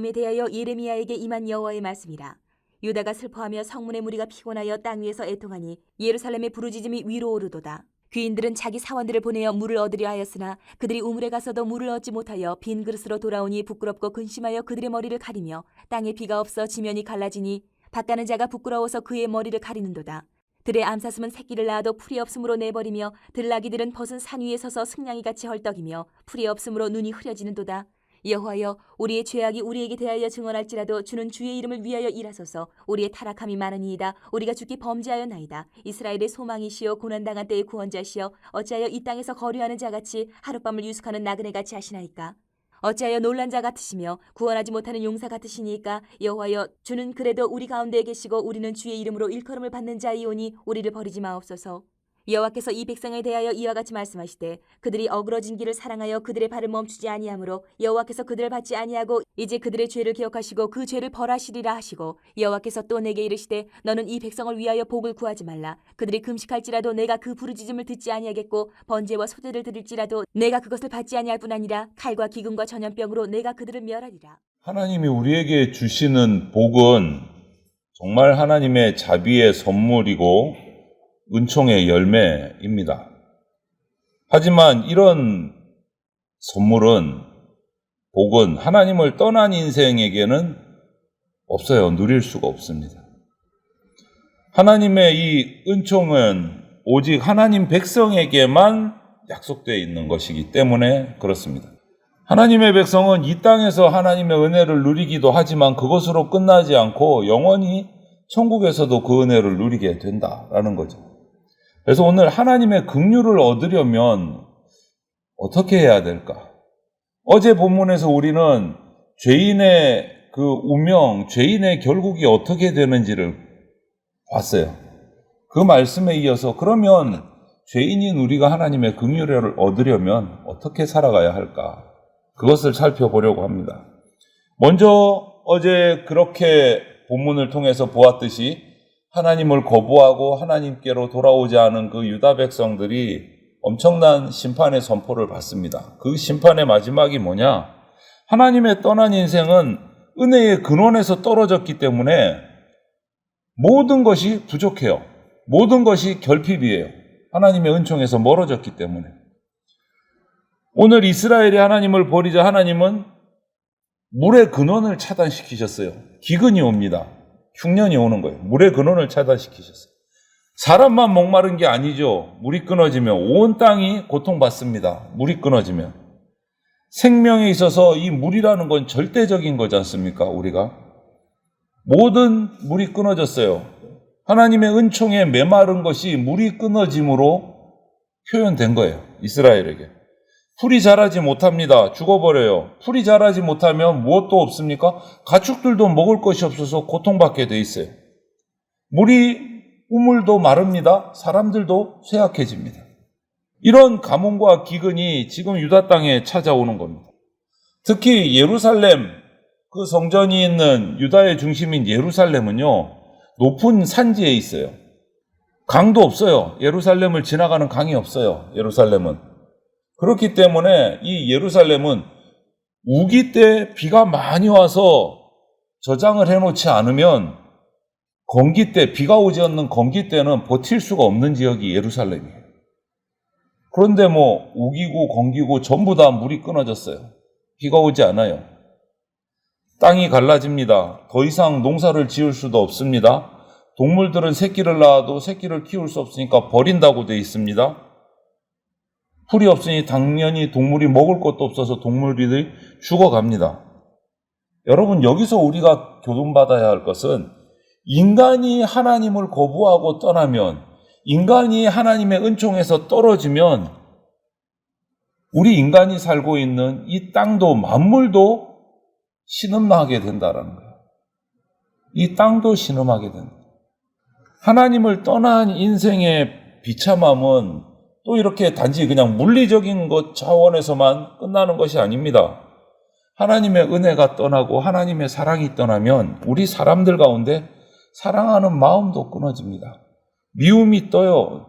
싸움에 대하여 예레미야에게 임한 여호와의 말씀이라. 유다가 슬퍼하며 성문의 무리가 피곤하여 땅 위에서 애통하니 예루살렘의 부르짖음이 위로 오르도다. 귀인들은 자기 사원들을 보내어 물을 얻으려 하였으나 그들이 우물에 가서도 물을 얻지 못하여 빈 그릇으로 돌아오니 부끄럽고 근심하여 그들의 머리를 가리며 땅에 비가 없어 지면이 갈라지니 밭가는 자가 부끄러워서 그의 머리를 가리는도다. 들의 암사슴은 새끼를 낳아도 풀이 없으므로 내버리며 들나귀들은 벗은 산 위에 서서 승냥이같이 헐떡이며 풀이 없으므로 눈이 흐려지는도다. 여호와여, 우리의 죄악이 우리에게 대하여 증언할지라도 주는 주의 이름을 위하여 일하소서. 우리의 타락함이 많으니이다. 우리가 주께 범죄하였나이다. 이스라엘의 소망이시여 고난당한 때의 구원자시여 어찌하여 이 땅에서 거류하는 자같이 하룻밤을 유숙하는 나그네같이 하시나이까. 어찌하여 놀란 자 같으시며 구원하지 못하는 용사 같으시니까. 여호와여, 주는 그래도 우리 가운데에 계시고 우리는 주의 이름으로 일컬음을 받는 자이오니 우리를 버리지 마옵소서. 여호와께서 이 백성에 대하여 이와 같이 말씀하시되 그들이 어그러진 길을 사랑하여 그들의 발을 멈추지 아니하므로 여호와께서 그들을 받지 아니하고 이제 그들의 죄를 기억하시고 그 죄를 벌하시리라 하시고, 여호와께서 또 내게 이르시되 너는 이 백성을 위하여 복을 구하지 말라. 그들이 금식할지라도 내가 그 부르짖음을 듣지 아니하겠고 번제와 소제를 드릴지라도 내가 그것을 받지 아니할 뿐 아니라 칼과 기근과 전염병으로 내가 그들을 멸하리라. 하나님이 우리에게 주시는 복은 정말 하나님의 자비의 선물이고 은총의 열매입니다. 하지만 이런 선물은, 복은 하나님을 떠난 인생에게는 없어요. 누릴 수가 없습니다. 하나님의 이 은총은 오직 하나님 백성에게만 약속되어 있는 것이기 때문에 그렇습니다. 하나님의 백성은 이 땅에서 하나님의 은혜를 누리기도 하지만 그것으로 끝나지 않고 영원히 천국에서도 그 은혜를 누리게 된다라는 거죠. 그래서 오늘 하나님의 긍휼을 얻으려면 어떻게 해야 될까? 어제 본문에서 우리는 죄인의 그 운명, 죄인의 결국이 어떻게 되는지를 봤어요. 그 말씀에 이어서 그러면 죄인인 우리가 하나님의 긍휼을 얻으려면 어떻게 살아가야 할까? 그것을 살펴보려고 합니다. 먼저 어제 그렇게 본문을 통해서 보았듯이 하나님을 거부하고 하나님께로 돌아오지 않은 그 유다 백성들이 엄청난 심판의 선포를 받습니다. 그 심판의 마지막이 뭐냐? 하나님의 떠난 인생은 은혜의 근원에서 떨어졌기 때문에 모든 것이 부족해요. 모든 것이 결핍이에요. 하나님의 은총에서 멀어졌기 때문에. 오늘 이스라엘이 하나님을 버리자 하나님은 물의 근원을 차단시키셨어요. 기근이 옵니다. 흉년이 오는 거예요. 물의 근원을 차단시키셨어요. 사람만 목마른 게 아니죠. 물이 끊어지면 온 땅이 고통받습니다. 물이 끊어지면. 생명에 있어서 이 물이라는 건 절대적인 거지 않습니까? 우리가. 모든 물이 끊어졌어요. 하나님의 은총에 메마른 것이 물이 끊어짐으로 표현된 거예요. 이스라엘에게. 풀이 자라지 못합니다. 죽어버려요. 풀이 자라지 못하면 무엇도 없습니까? 가축들도 먹을 것이 없어서 고통받게 돼 있어요. 우물도 마릅니다. 사람들도 쇠약해집니다. 이런 가뭄과 기근이 지금 유다 땅에 찾아오는 겁니다. 특히 예루살렘, 그 성전이 있는 유다의 중심인 예루살렘은요, 높은 산지에 있어요. 강도 없어요. 예루살렘을 지나가는 강이 없어요. 예루살렘은. 그렇기 때문에 이 예루살렘은 우기 때 비가 많이 와서 저장을 해놓지 않으면 건기 때, 비가 오지 않는 건기 때는 버틸 수가 없는 지역이 예루살렘이에요. 그런데 우기고 건기고 전부 다 물이 끊어졌어요. 비가 오지 않아요. 땅이 갈라집니다. 더 이상 농사를 지을 수도 없습니다. 동물들은 새끼를 낳아도 새끼를 키울 수 없으니까 버린다고 돼 있습니다. 풀이 없으니 당연히 동물이 먹을 것도 없어서 동물들이 죽어갑니다. 여러분, 여기서 우리가 교훈받아야 할 것은 인간이 하나님을 거부하고 떠나면, 인간이 하나님의 은총에서 떨어지면 우리 인간이 살고 있는 이 땅도 만물도 신음하게 된다라는 거예요. 이 땅도 신음하게 된다. 하나님을 떠난 인생의 비참함은 또 이렇게 단지 그냥 물리적인 것 차원에서만 끝나는 것이 아닙니다. 하나님의 은혜가 떠나고 하나님의 사랑이 떠나면 우리 사람들 가운데 사랑하는 마음도 끊어집니다. 미움이 떠요.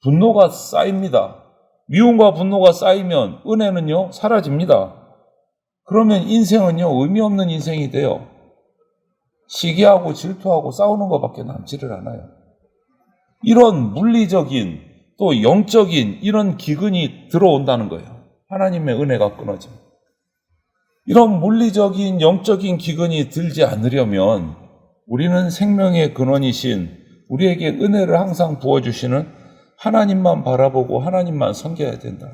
분노가 쌓입니다. 미움과 분노가 쌓이면 은혜는요, 사라집니다. 그러면 인생은요, 의미 없는 인생이 돼요. 시기하고 질투하고 싸우는 것밖에 남지를 않아요. 이런 물리적인 또 영적인 이런 기근이 들어온다는 거예요. 하나님의 은혜가 끊어지면. 이런 물리적인 영적인 기근이 들지 않으려면 우리는 생명의 근원이신 우리에게 은혜를 항상 부어주시는 하나님만 바라보고 하나님만 섬겨야 된다.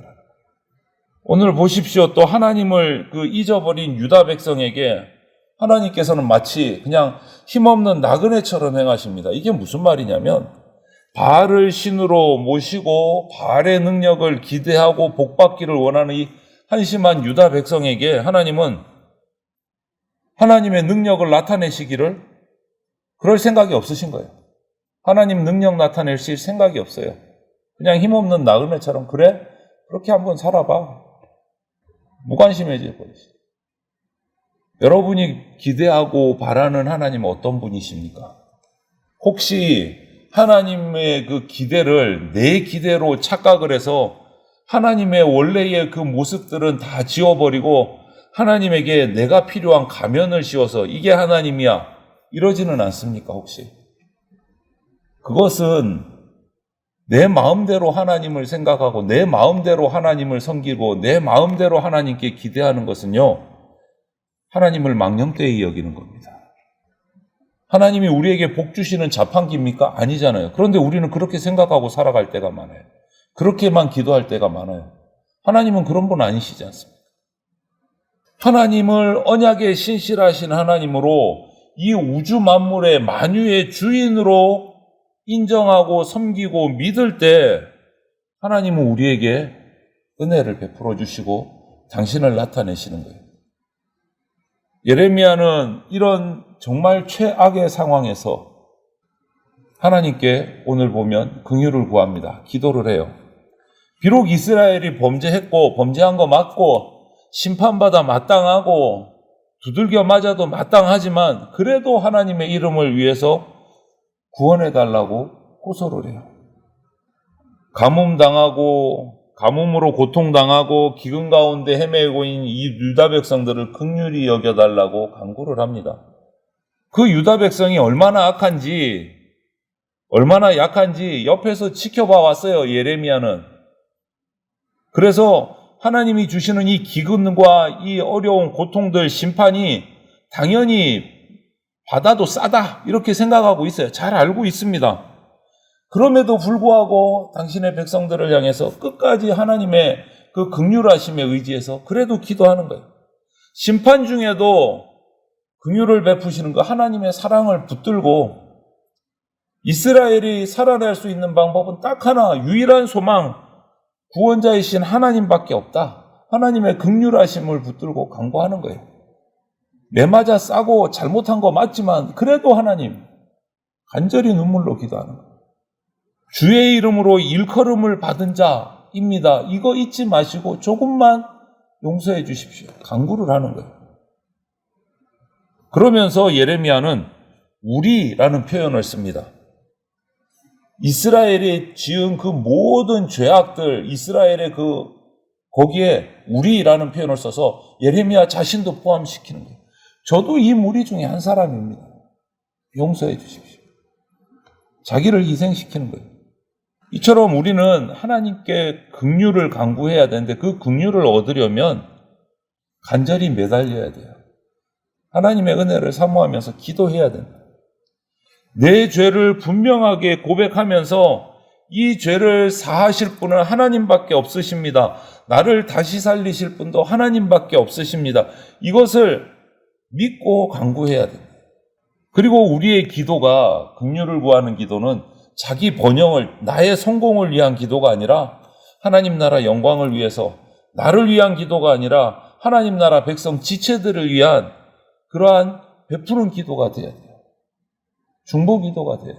오늘 보십시오. 또 하나님을 잊어버린 유다 백성에게 하나님께서는 마치 그냥 힘없는 나그네처럼 행하십니다. 이게 무슨 말이냐면 바알을 신으로 모시고 바알의 능력을 기대하고 복받기를 원하는 이 한심한 유다 백성에게 하나님은 하나님의 능력을 나타내시기를 그럴 생각이 없으신 거예요. 하나님 능력 나타내실 생각이 없어요. 그냥 힘없는 나그네처럼 그래? 그렇게 한번 살아봐. 무관심해져 버리시죠. 여러분이 기대하고 바라는 하나님은 어떤 분이십니까? 혹시 하나님의 그 기대를 내 기대로 착각을 해서 하나님의 원래의 그 모습들은 다 지워버리고 하나님에게 내가 필요한 가면을 씌워서 이게 하나님이야 이러지는 않습니까 혹시? 그것은 내 마음대로 하나님을 생각하고 내 마음대로 하나님을 섬기고 내 마음대로 하나님께 기대하는 것은요 하나님을 망령되이 여기는 겁니다. 하나님이 우리에게 복 주시는 자판기입니까? 아니잖아요. 그런데 우리는 그렇게 생각하고 살아갈 때가 많아요. 그렇게만 기도할 때가 많아요. 하나님은 그런 분 아니시지 않습니까? 하나님을 언약에 신실하신 하나님으로 이 우주 만물의 만유의 주인으로 인정하고 섬기고 믿을 때 하나님은 우리에게 은혜를 베풀어 주시고 당신을 나타내시는 거예요. 예레미야는 이런 정말 최악의 상황에서 하나님께 오늘 보면 긍휼을 구합니다. 기도를 해요. 비록 이스라엘이 범죄했고 범죄한 거 맞고 심판받아 마땅하고 두들겨 맞아도 마땅하지만 그래도 하나님의 이름을 위해서 구원해달라고 호소를 해요. 가뭄으로 고통당하고 기근 가운데 헤매고 있는 이 유다 백성들을 긍휼히 여겨달라고 간구를 합니다. 그 유다 백성이 얼마나 악한지 얼마나 약한지 옆에서 지켜봐 왔어요. 예레미야는. 그래서 하나님이 주시는 이 기근과 이 어려운 고통들 심판이 당연히 받아도 싸다 이렇게 생각하고 있어요. 잘 알고 있습니다. 그럼에도 불구하고 당신의 백성들을 향해서 끝까지 하나님의 그 긍휼하심에 의지해서 그래도 기도하는 거예요. 심판 중에도 긍휼을 베푸시는 거 하나님의 사랑을 붙들고 이스라엘이 살아날 수 있는 방법은 딱 하나, 유일한 소망, 구원자이신 하나님밖에 없다. 하나님의 긍휼하심을 붙들고 간구하는 거예요. 매 맞아 싸고 잘못한 거 맞지만 그래도 하나님 간절히 눈물로 기도하는 거예요. 주의 이름으로 일컬음을 받은 자입니다. 이거 잊지 마시고 조금만 용서해 주십시오. 간구를 하는 거예요. 그러면서 예레미야는 우리라는 표현을 씁니다. 이스라엘이 지은 그 모든 죄악들, 이스라엘의 거기에 우리라는 표현을 써서 예레미야 자신도 포함시키는 거예요. 저도 이 무리 중에 한 사람입니다. 용서해 주십시오. 자기를 희생시키는 거예요. 이처럼 우리는 하나님께 긍휼을 간구해야 되는데 그 긍휼을 얻으려면 간절히 매달려야 돼요. 하나님의 은혜를 사모하면서 기도해야 된다. 내 죄를 분명하게 고백하면서 이 죄를 사하실 분은 하나님밖에 없으십니다. 나를 다시 살리실 분도 하나님밖에 없으십니다. 이것을 믿고 간구해야 됩니다. 그리고 우리의 기도가 긍휼을 구하는 기도는 자기 번영을, 나의 성공을 위한 기도가 아니라 하나님 나라 영광을 위해서, 나를 위한 기도가 아니라 하나님 나라 백성 지체들을 위한 그러한 베푸는 기도가 되어야 돼요. 중보 기도가 돼요.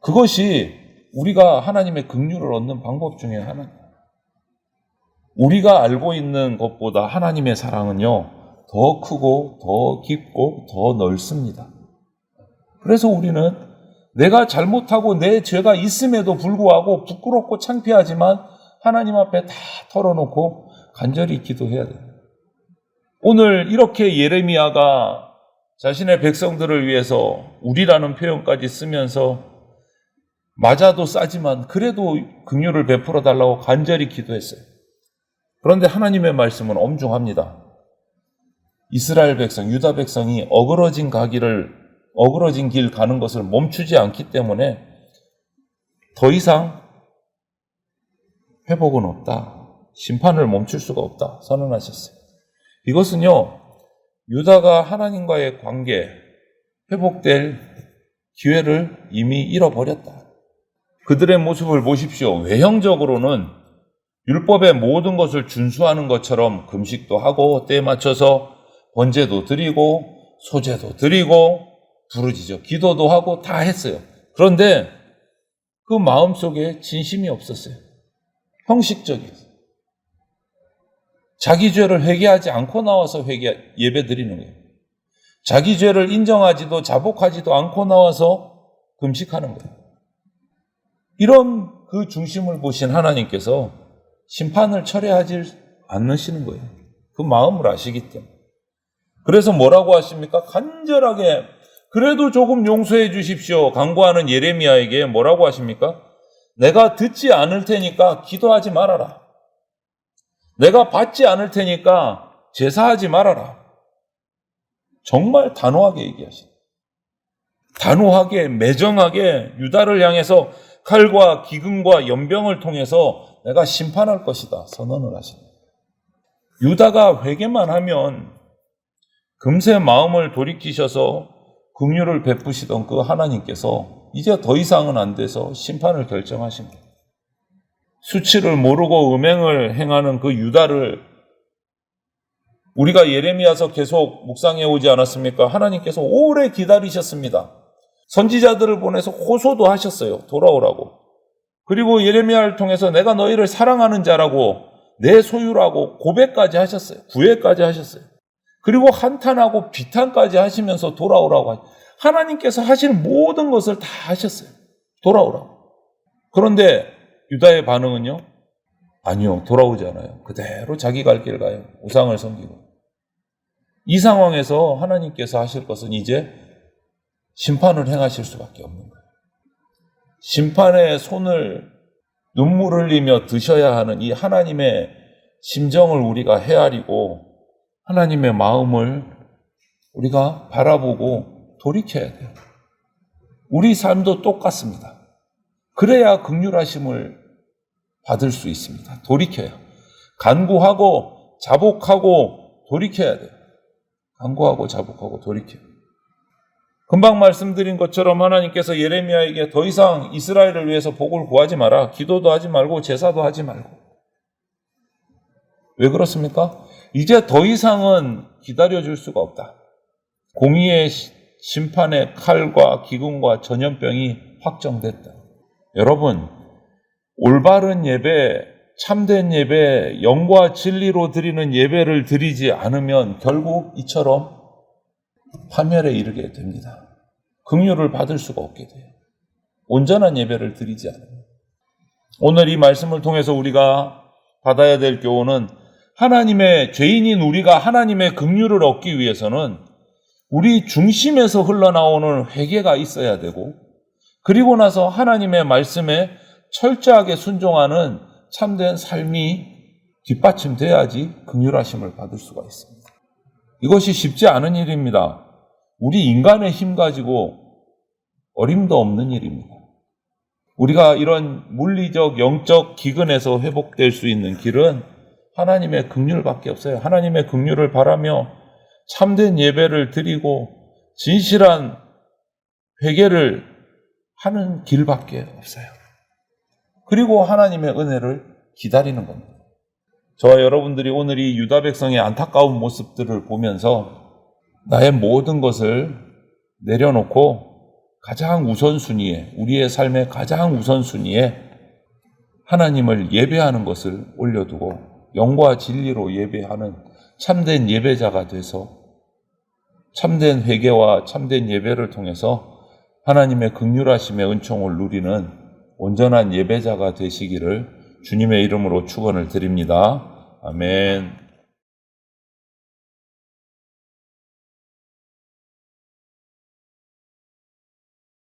그것이 우리가 하나님의 긍휼을 얻는 방법 중에 하나입니다. 우리가 알고 있는 것보다 하나님의 사랑은요, 더 크고 더 깊고 더 넓습니다. 그래서 우리는 내가 잘못하고 내 죄가 있음에도 불구하고 부끄럽고 창피하지만 하나님 앞에 다 털어놓고 간절히 기도해야 돼요. 오늘 이렇게 예레미야가 자신의 백성들을 위해서 우리라는 표현까지 쓰면서 맞아도 싸지만 그래도 긍휼을 베풀어 달라고 간절히 기도했어요. 그런데 하나님의 말씀은 엄중합니다. 이스라엘 백성, 유다 백성이 어그러진 길 가는 것을 멈추지 않기 때문에 더 이상 회복은 없다. 심판을 멈출 수가 없다. 선언하셨어요. 이것은요, 유다가 하나님과의 관계, 회복될 기회를 이미 잃어버렸다. 그들의 모습을 보십시오. 외형적으로는 율법의 모든 것을 준수하는 것처럼 금식도 하고 때에 맞춰서 번제도 드리고 소제도 드리고 부르짖어 기도도 하고 다 했어요. 그런데 그 마음속에 진심이 없었어요. 형식적이었어요. 자기 죄를 회개하지 않고 나와서 예배 드리는 거예요. 자기 죄를 인정하지도 자복하지도 않고 나와서 금식하는 거예요. 이런 그 중심을 보신 하나님께서 심판을 철회하지 않으시는 거예요. 그 마음을 아시기 때문에. 그래서 뭐라고 하십니까? 간절하게 그래도 조금 용서해 주십시오. 간구하는 예레미야에게 뭐라고 하십니까? 내가 듣지 않을 테니까 기도하지 말아라. 내가 받지 않을 테니까 제사하지 말아라. 정말 단호하게 얘기하십니다. 단호하게 매정하게 유다를 향해서 칼과 기근과 연병을 통해서 내가 심판할 것이다 선언을 하십니다. 유다가 회개만 하면 금세 마음을 돌이키셔서 긍휼을 베푸시던 그 하나님께서 이제 더 이상은 안 돼서 심판을 결정하십니다. 수치를 모르고 음행을 행하는 그 유다를 우리가 예레미야서 계속 묵상해 오지 않았습니까? 하나님께서 오래 기다리셨습니다. 선지자들을 보내서 호소도 하셨어요. 돌아오라고. 그리고 예레미야를 통해서 내가 너희를 사랑하는 자라고 내 소유라고 고백까지 하셨어요. 구애까지 하셨어요. 그리고 한탄하고 비탄까지 하시면서 돌아오라고 하나님께서 하시는 모든 것을 다 하셨어요. 돌아오라고. 그런데 유다의 반응은요? 아니요. 돌아오지 않아요. 그대로 자기 갈 길 가요. 우상을 섬기고. 이 상황에서 하나님께서 하실 것은 이제 심판을 행하실 수밖에 없는 거예요. 심판의 손을 눈물 흘리며 드셔야 하는 이 하나님의 심정을 우리가 헤아리고 하나님의 마음을 우리가 바라보고 돌이켜야 돼요. 우리 삶도 똑같습니다. 그래야 긍휼하심을 받을 수 있습니다. 돌이켜야. 간구하고 자복하고 돌이켜야 돼요. 간구하고 자복하고 돌이켜요. 금방 말씀드린 것처럼 하나님께서 예레미야에게 더 이상 이스라엘을 위해서 복을 구하지 마라. 기도도 하지 말고 제사도 하지 말고. 왜 그렇습니까? 이제 더 이상은 기다려줄 수가 없다. 공의의 심판의 칼과 기근과 전염병이 확정됐다. 여러분, 올바른 예배, 참된 예배, 영과 진리로 드리는 예배를 드리지 않으면 결국 이처럼 파멸에 이르게 됩니다. 긍휼을 받을 수가 없게 돼요. 온전한 예배를 드리지 않으면. 오늘 이 말씀을 통해서 우리가 받아야 될 교훈은 하나님의 죄인인 우리가 하나님의 긍휼을 얻기 위해서는 우리 중심에서 흘러나오는 회개가 있어야 되고 그리고 나서 하나님의 말씀에 철저하게 순종하는 참된 삶이 뒷받침돼야지 긍휼하심을 받을 수가 있습니다. 이것이 쉽지 않은 일입니다. 우리 인간의 힘 가지고 어림도 없는 일입니다. 우리가 이런 물리적, 영적 기근에서 회복될 수 있는 길은 하나님의 긍휼밖에 없어요. 하나님의 긍휼을 바라며 참된 예배를 드리고 진실한 회개를 하는 길밖에 없어요. 그리고 하나님의 은혜를 기다리는 겁니다. 저와 여러분들이 오늘 이 유다 백성의 안타까운 모습들을 보면서 나의 모든 것을 내려놓고 가장 우선순위에, 우리의 삶의 가장 우선순위에 하나님을 예배하는 것을 올려두고 영과 진리로 예배하는 참된 예배자가 돼서 참된 회개와 참된 예배를 통해서 하나님의 긍휼하심의 은총을 누리는 온전한 예배자가 되시기를 주님의 이름으로 축원을 드립니다. 아멘.